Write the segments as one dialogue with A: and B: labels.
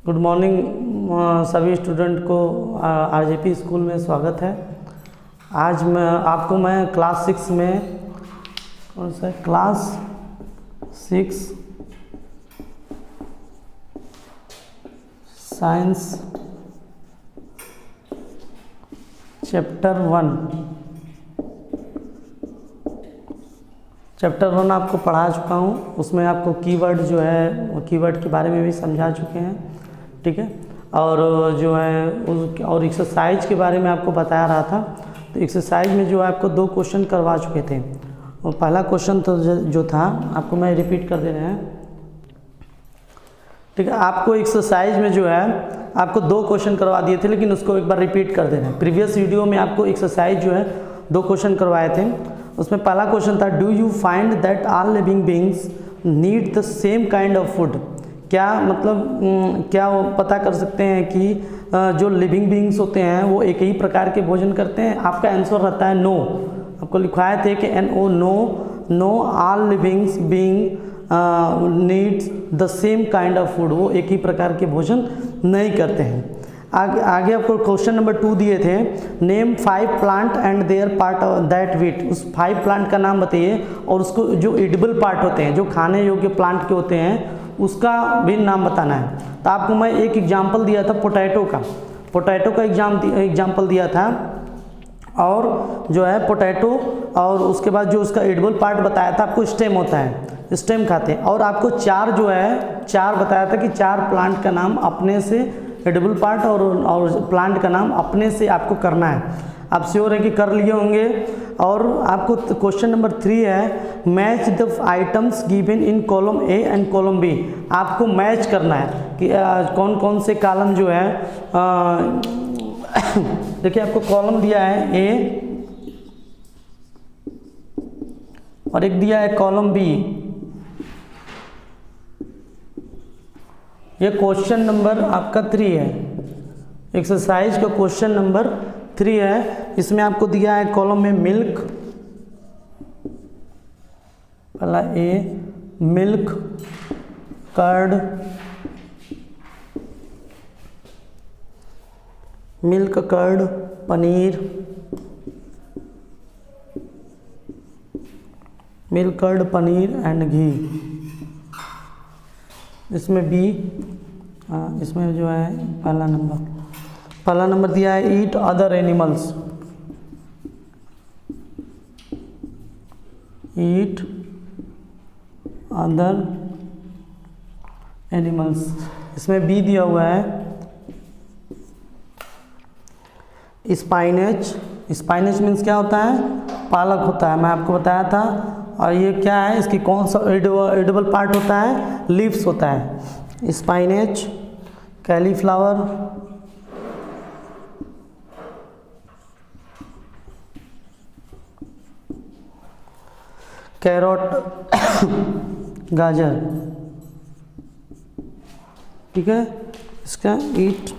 A: Good morning सभी student को RJP school में स्वागत है। आज मैं क्लास 6 में कौन सा क्लास 6 साइंस चैप्टर 1 आपको पढ़ा चुका हूँ। उसमें आपको कीवर्ड जो है कीवर्ड के बारे में भी समझा चुके हैं, ठीक है। और जो है और एक्सरसाइज के बारे में आपको बता रहा था। तो एक्सरसाइज में जो है आपको 2 क्वेश्चन करवा चुके थे। और पहला क्वेश्चन तो जो था आपको मैं रिपीट कर दे रहे हैं, ठीक है। आपको एक्सरसाइज में जो है आपको 2 क्वेश्चन करवा दिए थे, लेकिन उसको एक बार रिपीट कर दे रहे हैं। प्रीवियस वीडियो में आपको एक्सरसाइज जो है 2 क्वेश्चन करवाए थे। उसमें पहला क्वेश्चन था, do you find that all living beings need the same kind of food. क्या मतलब क्या वो पता कर सकते हैं कि जो लिविंग बींग्स होते हैं वो एक ही प्रकार के भोजन करते हैं। आपका आंसर रहता है नो। आपको लिखवाए थे कि NO know all livings being needs the same kind of food. वो एक ही प्रकार के भोजन नहीं करते हैं। आगे आपको क्वेश्चन नंबर 2 दिए थे, name 5 plant and there part that wheat. उस 5 प्लांट का नाम बताइए और उसको जो एडिबल पार्ट होते हैं, जो खाने योग्य प्लांट के होते हैं, उसका भी नाम बताना है। तो आपको मैं एक एग्जाम्पल दिया था पोटैटो का एग्जाम्पल दिया था। और जो है पोटैटो और उसके बाद जो उसका एडिबल पार्ट बताया था आपको, स्टेम होता है, स्टेम खाते हैं। और आपको 4 बताया था कि 4 प्लांट का नाम अपने से, एडिबल पार्ट और प्लांट का नाम अपने से आपको करना है। आप श्योर है कि कर लिए होंगे। और आपको क्वेश्चन नंबर 3 है, match the items given in column A and column B। आपको मैच करना है कि कौन कौन से कॉलम जो है देखिए आपको कॉलम दिया है A और एक दिया है कॉलम B। ये क्वेश्चन नंबर आपका 3 है। एक्सरसाइज का क्वेश्चन नंबर 3 है। इसमें आपको दिया है कॉलम में मिल्क, पहला A, milk, curd, paneer, milk curd paneer and ghee. इसमें B, इसमें जो है पहला नंबर दिया है eat other animals, eat other animals. इसमें B दिया हुआ है स्पाइनेच मीन्स क्या होता है, पालक होता है, मैं आपको बताया था। और ये क्या है, इसकी कौन सा एडिबल पार्ट होता है, लीव्स होता है। स्पाइनेच, कैलीफ्लावर, कैरोट, गाजर, ठीक है। इसका ईट,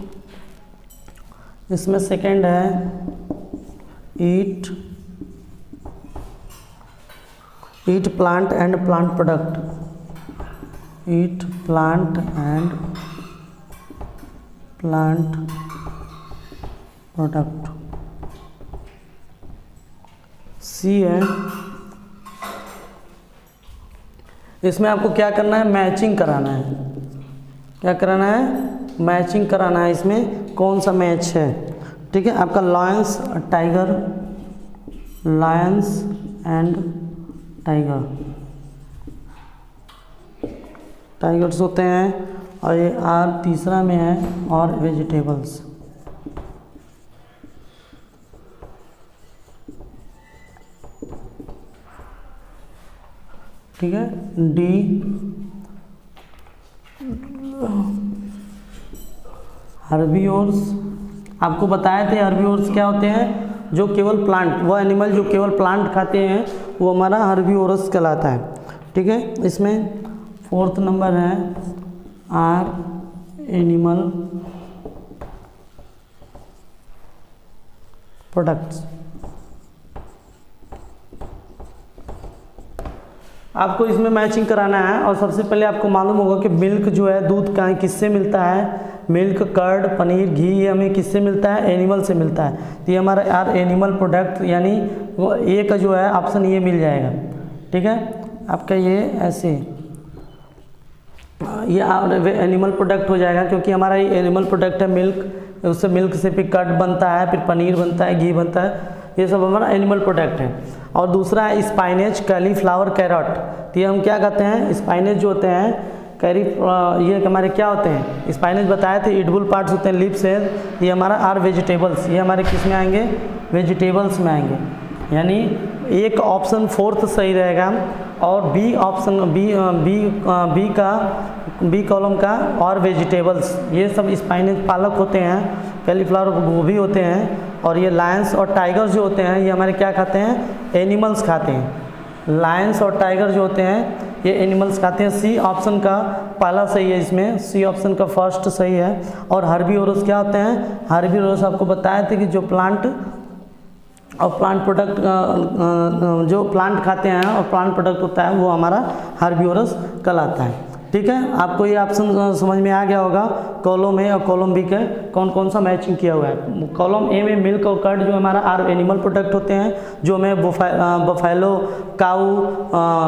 A: इसमें सेकंड है ईट plant and plant product, eat plant and plant product. C है, इसमें आपको क्या करना है, मैचिंग कराना है। क्या कराना है, मैचिंग कराना है। इसमें कौन सा मैच है, ठीक है। आपका लायंस एंड टाइगर्स होते हैं। और ये R तीसरा में है, और वेजिटेबल्स, ठीक है। D herbivores. आपको बताए थे हर्बीवोर्स क्या होते हैं, जो केवल प्लांट, वो एनिमल जो केवल प्लांट खाते हैं वो हमारा हर्बीवोरस कहलाता है, ठीक है। इसमें 4th नंबर है R एनिमल प्रोडक्ट्स। आपको इसमें मैचिंग कराना है। और सबसे पहले आपको मालूम होगा कि मिल्क जो है दूध का किससे मिलता है, मिल्क, कर्ड, पनीर, घी, ये हमें किससे मिलता है? एनिमल से मिलता है। तो ये हमारा यार एनिमल प्रोडक्ट यानी वो ए का जो है ऑप्शन ये मिल जाएगा। ठीक है, आपका ये ऐसे ये एनिमल प्रोडक्ट हो जाएगा, क्योंकि हमारा ये एनिमल प्रोडक्ट है मिल्क, उससे मिल्क से फिर कर्ड बनता है, फिर पनीर बनता है, घी बनता है, ये सब हमारा एनिमल प्रोडक्ट है। और दूसरा है स्पाइनेज, कैलीफ्लावर, कैरट। तो ये हम क्या कहते हैं? स्पाइनेज जो होते हैं ये हमारे क्या होते हैं? स्पाइनेज बताए थे ईटबुल पार्ट्स होते हैं, लिप्स है। ये हमारा आर वेजिटेबल्स, ये हमारे किस में आएंगे? वेजिटेबल्स में आएंगे। यानी एक ऑप्शन फोर्थ सही रहेगा, और बी ऑप्शन बी कॉलम का और वेजिटेबल्स, ये सब स्पाइनेज पालक होते हैं, कैलीफ्लावर गोभी होते हैं, और ये लायंस और टाइगर जो होते हैं ये हमारे क्या खाते हैं? एनिमल्स खाते हैं। लायंस और टाइगर जो होते हैं ये एनिमल्स खाते हैं। सी ऑप्शन का पहला सही है, इसमें सी ऑप्शन का फर्स्ट सही है। और हर्बीवोरस क्या होते हैं? हर्बीवोरस आपको बताए थे कि जो प्लांट और प्लांट प्रोडक्ट जो प्लांट खाते हैं और प्लांट प्रोडक्ट होता है वो हमारा हर्बीवोरस कहलाता है। ठीक है, आपको ये ऑप्शन समझ में आ गया होगा। कॉलम ए और कॉलम बी के कौन कौन सा मैचिंग किया हुआ है। कॉलम ए में मिल्क और कर्ड जो हमारा आर एनिमल प्रोडक्ट होते हैं, जो हमें बफेलो, काऊ,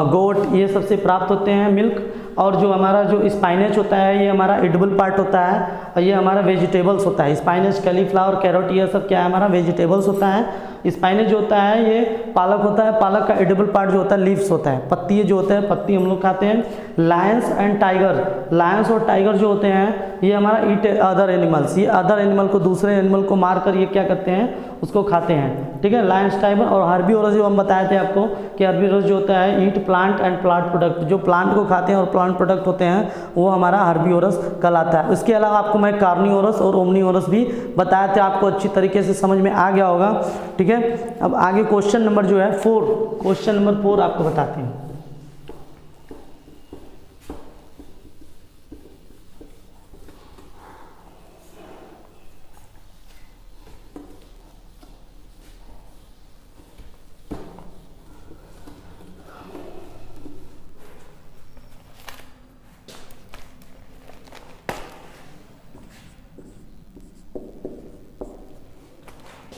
A: गोट ये सबसे प्राप्त होते हैं मिल्क। और जो हमारा जो स्पाइनेज होता है ये हमारा एडिबल पार्ट होता है, और ये हमारा वेजिटेबल्स होता है। स्पाइनेज, कैलीफ्लावर, कैरोट ये सब क्या है? हमारा वेजिटेबल्स होता है। स्पाइनेज जो होता है ये पालक होता है, पालक का एडिबल पार्ट जो होता है लीव्स होता है। पत्ती जो होते हैं, पत्ती हम लोग खाते हैं। लायंस एंड टाइगर, लायंस और टाइगर जो होते हैं ये हमारा ईट अदर एनिमल्स, ये अदर एनिमल को, दूसरे एनिमल को मार कर ये क्या करते हैं? उसको खाते हैं। ठीक है, लायंस, टाइगर। और हर्बीवोरस जो हम बताए थे आपको कि हर्बीवोरस जो होता है ईट प्लांट एंड प्लांट प्रोडक्ट, जो प्लांट को खाते हैं और प्लांट प्रोडक्ट होते हैं वो हमारा हर्बीवोरस कहलाता है। उसके अलावा आपको मैं कार्निवोरस और ओमनीवोरस भी बताए थे, आपको अच्छी तरीके से समझ में आ गया होगा। ठीक है, अब आगे क्वेश्चन नंबर जो है 4, क्वेश्चन नंबर 4 आपको बताते हैं।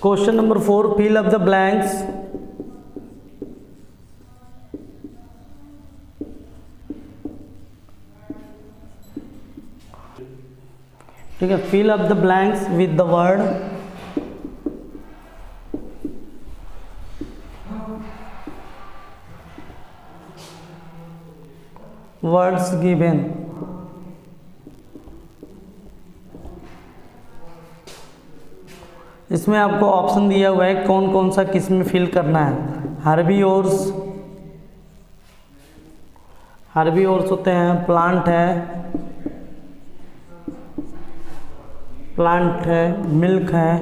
A: Question number 4, fill up the blanks. ठीक है, fill up the blanks with the word words given. इसमें आपको ऑप्शन दिया हुआ है कौन कौन सा किस में फिल करना है। हर्बीवोर्स, हर्बीवोर्स होते हैं, प्लांट है, मिल्क है,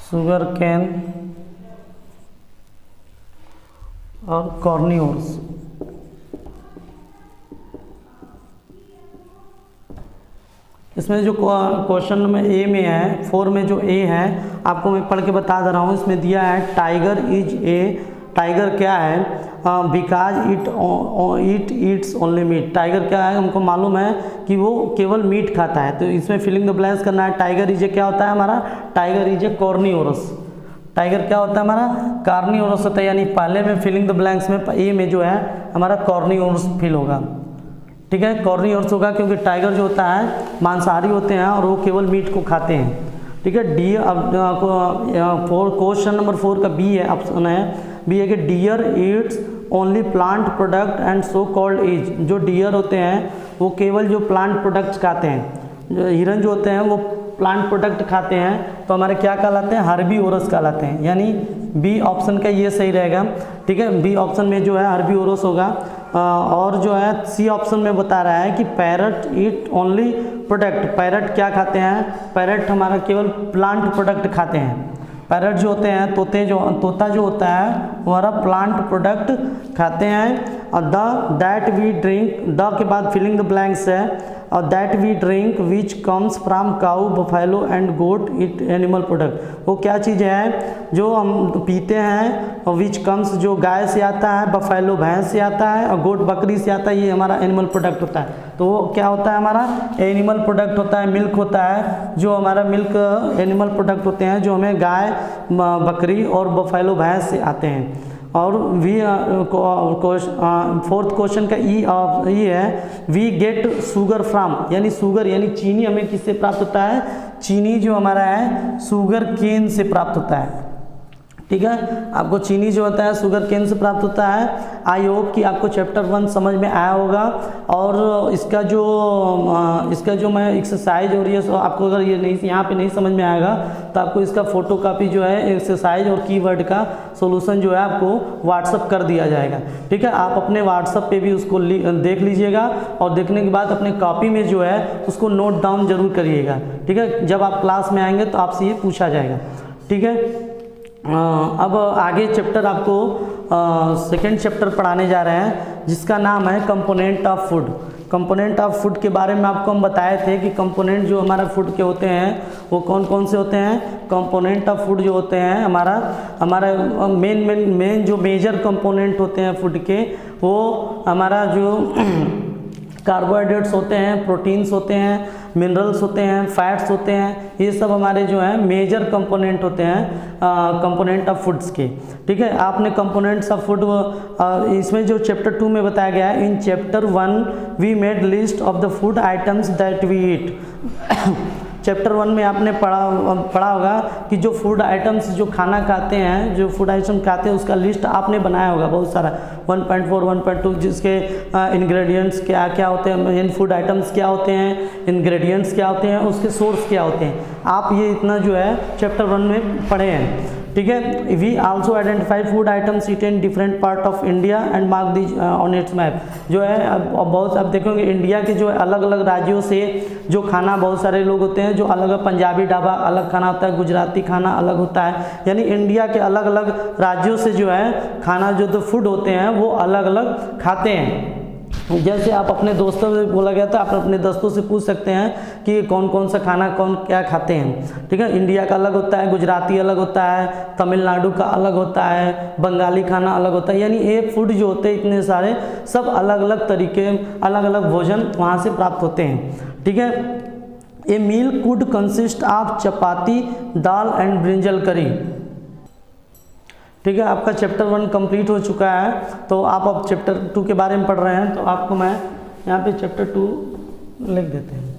A: शुगर कैन और कॉर्निवोर्स। इसमें जो क्वेश्चन नंबर ए में है, 4 में जो ए है आपको मैं पढ़ के बता दे रहा हूँ। इसमें दिया है टाइगर इज ए, टाइगर क्या है? Because it eats only meat. Tiger क्या है? हमको मालूम है कि वो केवल मीट खाता है। तो इसमें फिलिंग द ब्लैंक्स करना है। टाइगर इज ए क्या होता है हमारा? Tiger is a carnivorous. Tiger क्या होता है हमारा? कार्निवोरस होता है। यानी पहले में फिलिंग द ब्लैंक्स में ए में जो है हमारा कॉर्निवोरस फिल होगा। ठीक है, कॉर्निवोरस होगा क्योंकि टाइगर जो होता है मांसाहारी होते हैं और वो केवल मीट को खाते हैं। ठीक है, डी अब क्वेश्चन नंबर 4 का बी है, ऑप्शन है बी है कि deer eats only plant product and so called is. जो डियर होते हैं वो केवल जो प्लांट प्रोडक्ट्स खाते हैं, जो हिरन जो होते हैं वो प्लांट प्रोडक्ट खाते हैं, तो हमारे क्या कहलाते हैं? हर्बीवोरस कहलाते हैं। यानी बी ऑप्शन का ये सही रहेगा। ठीक है, बी ऑप्शन में जो है हर्बीवोरस होगा। और जो है सी ऑप्शन में बता रहा है कि parrot eat only product. Parrot क्या खाते हैं? पैरट हमारा केवल प्लांट प्रोडक्ट खाते हैं। पैरट जो होते हैं, तोता जो होता है वो हमारा प्लांट प्रोडक्ट खाते हैं। और दैट वी ड्रिंक, द के बाद फिलिंग द ब्लैंक्स है, और that we drink which comes from cow buffalo and goat it animal product. वो क्या चीज़ है जो हम पीते हैं, और विच कम्स जो गाय से आता है, बफेलो भैंस से आता है, और गोट बकरी से आता है, ये हमारा एनिमल प्रोडक्ट होता है। तो वो क्या होता है, हमारा एनिमल प्रोडक्ट होता है, मिल्क होता है, जो हमारा मिल्क एनिमल प्रोडक्ट होते हैं जो हमें गाय बकरी और बफेलो भैंस से आते हैं। और वी फोर्थ क्वेश्चन का ई है, वी गेट शुगर फ्राम, यानी शुगर यानी चीनी हमें किससे प्राप्त होता है, चीनी जो हमारा है शुगर केन से प्राप्त होता है। ठीक है, आपको चीनी जो होता है शुगर केन से प्राप्त होता है। आई होप कि आपको चैप्टर 1 समझ में आया होगा, और इसका जो मैं एक्सरसाइज और ये आपको अगर ये नहीं यहाँ पे नहीं समझ में आएगा तो आपको इसका फोटो कापी जो है एक्सरसाइज और कीवर्ड का सॉल्यूशन जो है आपको व्हाट्सअप कर दिया जाएगा। ठीक है, आप अपने व्हाट्सअप पे भी उसको देख लीजिएगा, और देखने के बाद अपने कॉपी में जो है उसको नोट डाउन जरूर करिएगा। ठीक है, जब आप क्लास में आएंगे तो आपसे ये पूछा जाएगा। ठीक है, अब आगे चैप्टर आपको सेकेंड चैप्टर पढ़ाने जा रहे हैं, जिसका नाम है component of food. Component of food के बारे में आपको हम बताए थे कि कंपोनेंट जो हमारा फूड के होते हैं वो कौन कौन से होते हैं। कंपोनेंट ऑफ फूड जो होते हैं हमारा मेन जो मेजर कंपोनेंट होते हैं फूड के, वो हमारा जो कार्बोहाइड्रेट्स होते हैं, प्रोटीन्स होते हैं, मिनरल्स होते हैं, फैट्स होते हैं, ये सब हमारे जो है मेजर कंपोनेंट होते हैं कंपोनेंट ऑफ फूड्स के। ठीक है, आपने कंपोनेंट्स ऑफ फूड इसमें जो चैप्टर 2 में बताया गया है, in chapter 1 we made list of the food items that we eat. Chapter 1 में आपने पढ़ा होगा कि जो फूड आइटम्स जो खाना खाते हैं, जो फूड आइटम खाते हैं उसका लिस्ट आपने बनाया होगा बहुत सारा, 1.4 1.2, जिसके इंग्रेडिएंट्स क्या क्या होते हैं, इन फूड आइटम्स क्या होते हैं, इंग्रेडिएंट्स क्या होते हैं, उसके सोर्स क्या होते हैं। आप ये इतना जो है चैप्टर 1 में पढ़े हैं। ठीक है, we also identify food items eat in different part of India and mark the on its map. जो है अब बहुत आप देखोगे इंडिया के जो है अलग अलग राज्यों से जो खाना, बहुत सारे लोग होते हैं जो अलग, पंजाबी ढाबा अलग खाना होता है, गुजराती खाना अलग होता है, यानी इंडिया के अलग अलग राज्यों से जो है खाना जो तो फूड होते हैं वो अलग अलग खाते हैं। जैसे आप अपने दोस्तों से बोला गया था, आप अपने दोस्तों से पूछ सकते हैं कि कौन कौन सा खाना कौन क्या खाते हैं। ठीक है, इंडिया का अलग होता है, गुजराती अलग होता है, तमिलनाडु का अलग होता है, बंगाली खाना अलग होता है, यानी ये फूड जो होते हैं इतने सारे सब अलग अलग तरीके, अलग अलग भोजन वहाँ से प्राप्त होते हैं। ठीक है, a meal could consist of chapati, dal and brinjal curry. ठीक है, आपका चैप्टर 1 कंप्लीट हो चुका है, तो आप अब चैप्टर 2 के बारे में पढ़ रहे हैं, तो आपको मैं यहाँ पे चैप्टर 2 लिख देते हैं।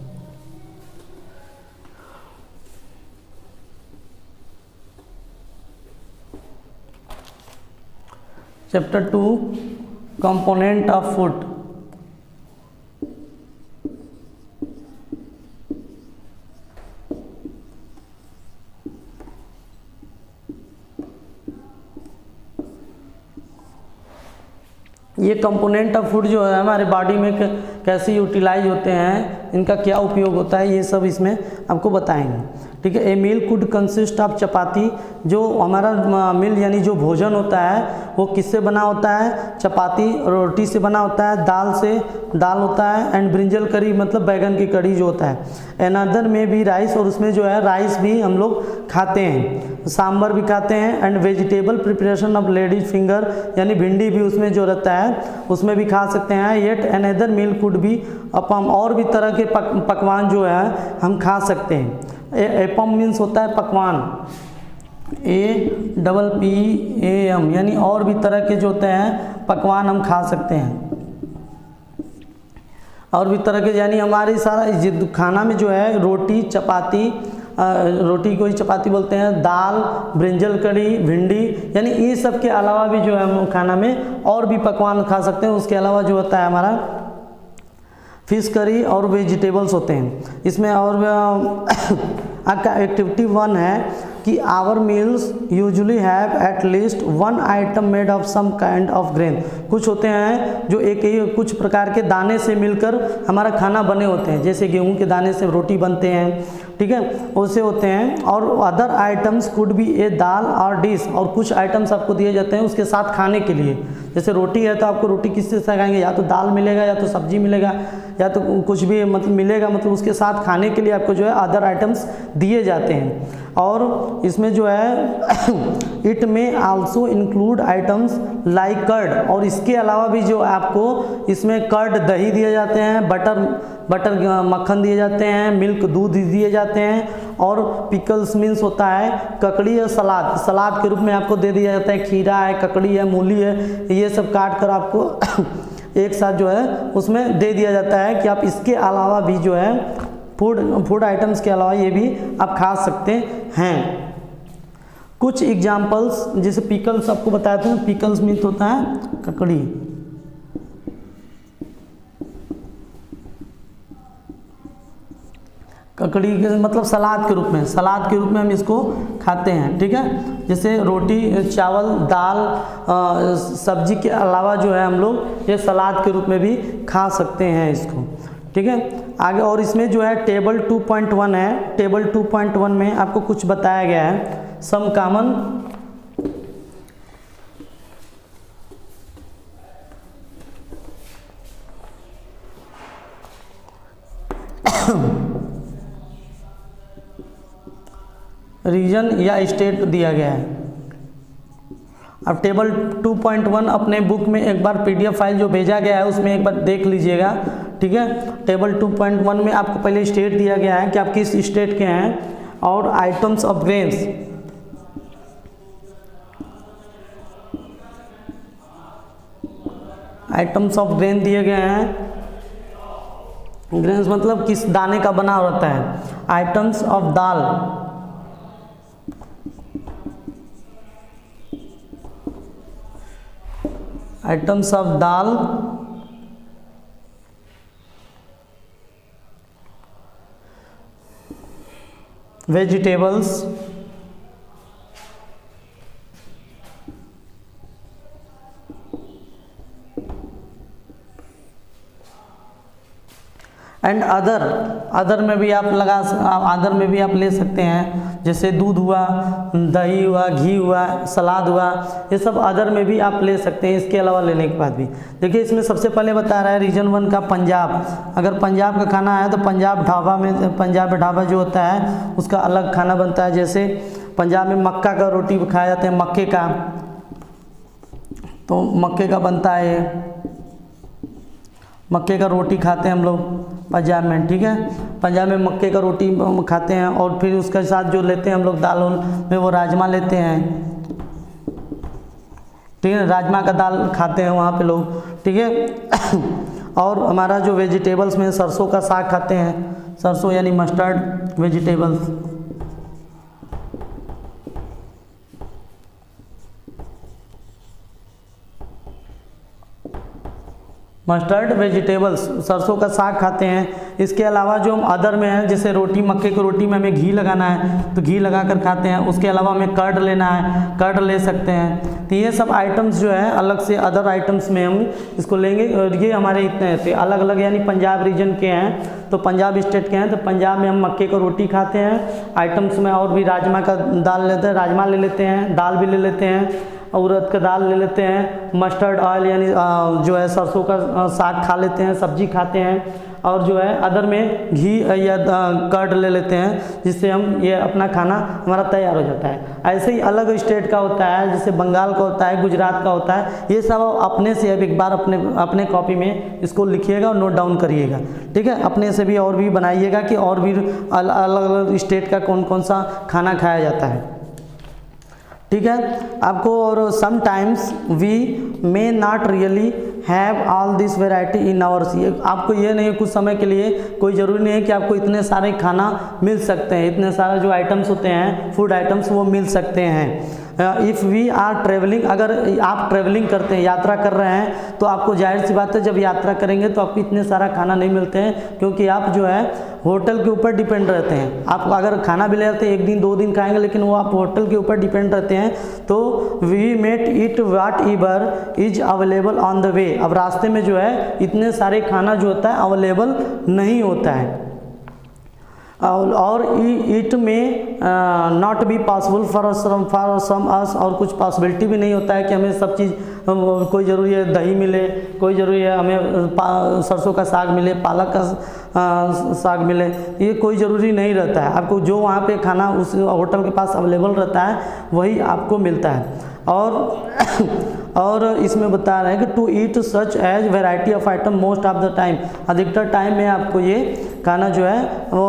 A: Chapter 2 component of food. ये कंपोनेंट ऑफ फूड जो है हमारे बॉडी में कैसे यूटिलाइज होते हैं, इनका क्या उपयोग होता है, ये सब इसमें आपको बताएंगे। ठीक है, a meal could consist of चपाती, जो हमारा मील यानी जो भोजन होता है वो किससे बना होता है, चपाती रोटी से बना होता है, दाल होता है, एंड ब्रिंजल करी मतलब बैगन की कड़ी जो होता है, अनदर में भी राइस, और उसमें जो है राइस भी हम लोग खाते हैं, सांभर भी खाते हैं, and vegetable preparation of ladies finger, यानी भिंडी भी उसमें जो रहता है उसमें भी खा सकते हैं। येट अनदर मील कुड भी अपम, और भी तरह के पकवान जो है हम खा सकते हैं। एपम मीन्स होता है पकवान, APPAM, यानी और भी तरह के जो होते हैं पकवान हम खा सकते हैं, और भी तरह के, यानी हमारी सारा खाना में जो है रोटी, चपाती, रोटी को ही चपाती बोलते हैं, दाल, ब्रिंजल कड़ी, भिंडी, यानी ये सब के अलावा भी जो है हम खाना में और भी पकवान खा सकते हैं। उसके अलावा जो होता है हमारा फिश करी और वेजिटेबल्स होते हैं इसमें। और आपका एक्टिविटी 1 है कि our meals usually have at least one item made of some kind of grain. कुछ होते हैं जो एक ही कुछ प्रकार के दाने से मिलकर हमारा खाना बने होते हैं, जैसे गेहूं के दाने से रोटी बनते हैं, ठीक है, वैसे होते हैं। और अदर आइटम्स कुड बी ए दाल और डिश, और कुछ आइटम्स आपको दिए जाते हैं उसके साथ खाने के लिए। जैसे रोटी है तो आपको रोटी किससे खाएंगे, या तो दाल मिलेगा या तो सब्जी मिलेगा या तो कुछ भी मतलब मिलेगा, मतलब उसके साथ खाने के लिए आपको जो है अदर आइटम्स दिए जाते हैं। और इसमें जो है इट में also include items like curd, और इसके अलावा भी जो आपको इसमें कर्ड दही दिए जाते हैं, बटर मक्खन दिए जाते हैं, मिल्क दूध दिए जाते हैं, और पिकल्स मीन्स होता है ककड़ी या सलाद के रूप में आपको दे दिया जाता है। खीरा है, ककड़ी है, मूली है, ये सब काट कर आपको एक साथ जो है उसमें दे दिया जाता है कि आप इसके अलावा भी जो है फूड आइटम्स के अलावा ये भी आप खा सकते हैं। कुछ एग्जाम्पल्स जैसे पिकल्स आपको बताया था, पिकल्स मीन्स होता है ककड़ी, ककड़ी के मतलब सलाद के रूप में हम इसको खाते हैं, ठीक है। जैसे रोटी, चावल, दाल, सब्जी के अलावा जो है हम लोग ये सलाद के रूप में भी खा सकते हैं इसको, ठीक है। आगे और इसमें जो है टेबल 2.1 है, टेबल 2.1 में आपको कुछ बताया गया है, सम कॉमन रीजन या स्टेट दिया गया है। अब टेबल 2.1 अपने बुक में एक बार PDF फाइल जो भेजा गया है उसमें एक बार देख लीजिएगा, ठीक है। टेबल 2.1 में आपको पहले स्टेट दिया गया है कि आप किस स्टेट के हैं, और items of grains, items of grain दिए गए हैं। ग्रेन्स मतलब किस दाने का बना रहता है। Items of dal, items of dal, vegetables, and other में भी आप अदर में भी आप ले सकते हैं, जैसे दूध हुआ, दही हुआ, घी हुआ, सलाद हुआ, ये सब अदर में भी आप ले सकते हैं इसके अलावा लेने के बाद भी। देखिए इसमें सबसे पहले बता रहा है रीजन 1 का पंजाब। अगर पंजाब का खाना है तो पंजाब ढाबा जो होता है उसका अलग खाना बनता है। जैसे पंजाब में मक्का का रोटी खाया जाता है, मक्के का, तो मक्के का बनता है, मक्के का रोटी खाते हैं हम लोग पंजाब में, ठीक है। पंजाब में मक्के का रोटी खाते हैं, और फिर उसके साथ जो लेते हैं हम लोग दाल में वो राजमा लेते हैं, ठीक है, राजमा का दाल खाते हैं वहाँ पे लोग, ठीक है। और हमारा जो वेजिटेबल्स में सरसों का साग खाते हैं, सरसों यानी मस्टर्ड वेजिटेबल्स, मस्टर्ड वेजिटेबल्स, सरसों का साग खाते हैं। इसके अलावा जो हम अदर में हैं, जैसे रोटी, मक्के की रोटी में हमें घी लगाना है तो घी लगा कर खाते हैं। उसके अलावा हमें कर्ड लेना है, कर्ड ले सकते हैं। तो ये सब आइटम्स जो है अलग से अदर आइटम्स में हम इसको लेंगे। और ये हमारे इतने थे अलग अलग, यानी पंजाब रीजन के हैं तो पंजाब स्टेट के हैं, तो पंजाब में हम मक्के की रोटी खाते हैं। आइटम्स में और भी राजमा का दाल लेते हैं, राजमा ले लेते हैं, दाल भी ले लेते हैं, उड़द का दाल ले लेते हैं, मस्टर्ड ऑयल यानी जो है सरसों का साग खा लेते हैं, सब्जी खाते हैं, और जो है अदर में घी या कर्ड ले लेते हैं, जिससे हम ये अपना खाना हमारा तैयार हो जाता है। ऐसे ही अलग स्टेट का होता है, जैसे बंगाल का होता है, गुजरात का होता है। ये सब अपने से अब एक बार अपने कॉपी में इसको लिखिएगा और नोट डाउन करिएगा, ठीक है। अपने से भी और भी बनाइएगा कि और भी अलग अलग स्टेट का कौन कौन सा खाना खाया जाता है, ठीक है आपको। और sometimes we may not really have all this variety in ours. ये आपको ये नहीं, कुछ समय के लिए कोई ज़रूरी नहीं है कि आपको इतने सारे खाना मिल सकते हैं, इतने सारे जो आइटम्स होते हैं फूड आइटम्स वो मिल सकते हैं। इफ़ वी आर ट्रेवलिंग, अगर आप ट्रेवलिंग करते हैं, यात्रा कर रहे हैं, तो आपको जाहिर सी बात है जब यात्रा करेंगे तो आपको इतने सारा खाना नहीं मिलते हैं, क्योंकि आप जो है होटल के ऊपर डिपेंड रहते हैं। आप अगर खाना भी ले जाते हैं 1 दिन 2 दिन खाएंगे, लेकिन वो आप होटल के ऊपर डिपेंड रहते हैं। तो we met it whatever is available on the way, अब रास्ते में जो है इतने सारे खाना जो होता है अवेलेबल नहीं होता है, और it may not be possible for some us, और कुछ पॉसिबिलिटी भी नहीं होता है कि हमें सब चीज़, कोई ज़रूरी है दही मिले, कोई ज़रूरी है हमें सरसों का साग मिले, पालक का साग मिले, ये कोई ज़रूरी नहीं रहता है। आपको जो वहाँ पे खाना उस होटल के पास अवेलेबल रहता है वही आपको मिलता है। और इसमें बता रहे हैं कि to eat such as variety of item most of the time, अधिकतर टाइम में आपको ये खाना जो है वो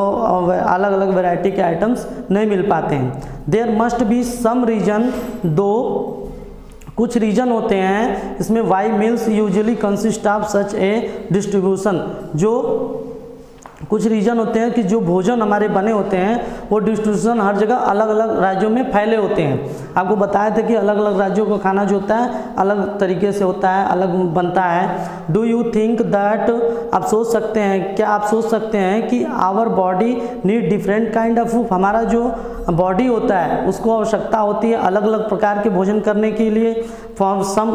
A: अलग अलग वैरायटी के आइटम्स नहीं मिल पाते हैं। There must be some reason, दो कुछ रीजन होते हैं इसमें, why meals usually consist of such a distribution, जो कुछ रीजन होते हैं कि जो भोजन हमारे बने होते हैं वो डिस्ट्रीब्यूशन हर जगह अलग अलग राज्यों में फैले होते हैं। आपको बताया था कि अलग अलग राज्यों का खाना जो होता है अलग तरीके से होता है, अलग बनता है। डू यू थिंक दैट, आप सोच सकते हैं, क्या आप सोच सकते हैं कि our body need different kind of food, हमारा जो बॉडी होता है उसको आवश्यकता होती है अलग अलग प्रकार के भोजन करने के लिए, फॉर सम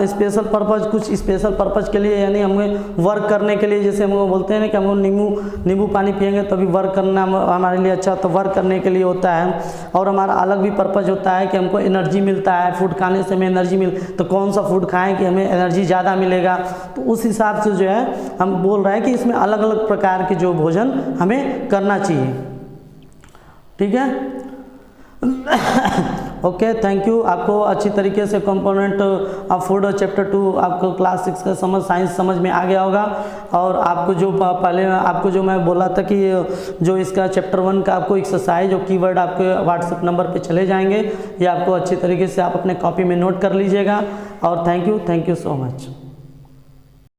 A: स्पेशल पर्पज़, कुछ स्पेशल पर्पज़ के लिए, यानी हमें वर्क करने के लिए, जैसे हम बोलते हैं ना कि हम नींबू पानी पिएंगे तभी वर्क करना हमारे लिए अच्छा, तो वर्क करने के लिए होता है। और हमारा अलग भी पर्पज़ होता है कि हमको एनर्जी मिलता है, फूड खाने से हमें एनर्जी तो कौन सा फूड खाएं कि हमें एनर्जी ज़्यादा मिलेगा, तो उस हिसाब से जो है हम बोल रहे हैं कि इसमें अलग अलग प्रकार के जो भोजन हमें करना चाहिए। ठीक है, ओके, थैंक यू। आपको अच्छी तरीके से कंपोनेंट ऑफ फूड चैप्टर 2 आपको क्लास 6 का साइंस समझ में आ गया होगा। और आपको जो पहले आपको जो मैं बोला था कि जो इसका चैप्टर 1 का आपको एक्सरसाइज और कीवर्ड आपके व्हाट्सएप नंबर पे चले जाएंगे, ये आपको अच्छी तरीके से आप अपने कॉपी में नोट कर लीजिएगा। और थैंक यू सो मच।